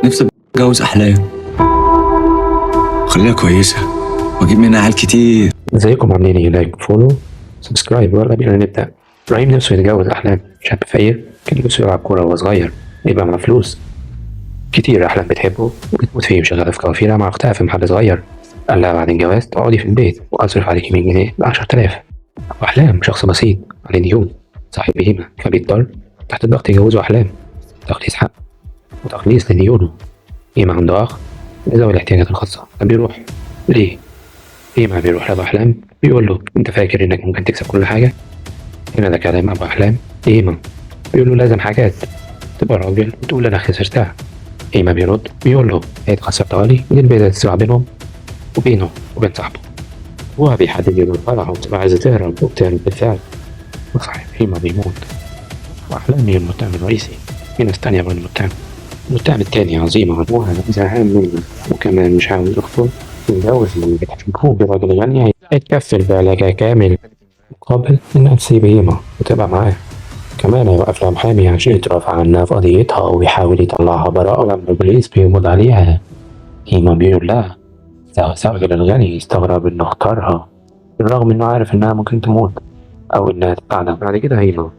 نفسي اتجوز احلام، خليها كويسه واجيب منها عيال كتير. ازيكم عاملين ايه؟ لايك فولو سبسكرايب ويلا بينا نبدأ. إبراهيم نفسه يتجوز أحلام، شاب فقير كان نفسه يلعب كورة وهو صغير يبقى معاه فلوس كتير. أحلام بتحبه وبتموت فيه، شغالة في كوافيرة مع أختها في محل صغير. قال لها بعد الجواز تقعدي في البيت وأصرف عليكي 100 جنيه ب10,000. وأحلام شخص بسيط عليه ديون، صاحب بهيمة، فبيضطر تحت الضغط يجوزه أحلام، تخليص حق وتخليص لديونه. هيما عنده أخ ذوي الاحتياجات الخاصة، فبيروح ليه؟ هيما بيروح لأبو أحلام بيقول له أنت فاكر إنك ممكن تكسب كل حاجة؟ هنا ده كلام أبو أحلام. هيما بيقول له لازم حاجات تبقى راجل وتقول أنا خسرتها. هيما بيرد بيقول له هي خسرتها لي ودي البيضة تسوى بينهم وبينه وبين صاحبه. هو بيحدد يوم الفرح وبتبقى عايزة تهرب وبتهرب بالفعل، وصاحب هيما بيموت وأحلام هي المتهم الرئيسي. في ناس تانية من المتهم التاني عظيمة أبوها زهقان منه وكمان مش عاوز أخته يتجوز اللي بتحبه براجل غني هيتكفل بعلاجها كامل مقابل إنها تسيب هيما وتبقى معاه. كمان هيوقف لها محامي عشان يترافع عنها في قضيتها ويحاول يطلعها براءة لما البوليس بيقبض عليها. هيما بيقول لها الراجل الغني يستغرب إنه اختارها بالرغم إنه عارف إنها ممكن تموت أو إنها تتعدم. بعد كده هيما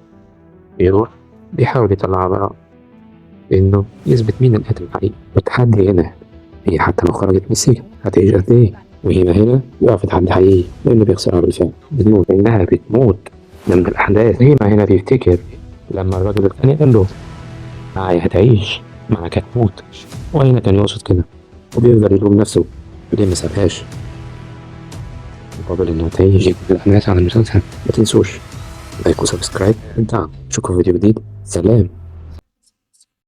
بيروح بيحاول يطلعها براءة إنه يثبت مين القاتل الحقيقي. والتحدي هنا هي حتى لو خرجت من السجن هتعيش قد إيه؟ وهنا يقف تحدي حقيقي لأنه بيخسرها بالفعل، بتموت إنها بتموت. لما الأحداث هنا بيفتكر لما الراجل الثاني قال له معايا هتعيش معاك هتموت، وهنا كان يقصد كده وبيفضل يلوم نفسه ليه ما سابهاش مقابل إنها تعيش. الأحداث على المسلسل ما تنسوش لايك وسبسكرايب. انت شوفوا فيديو جديد. سلام.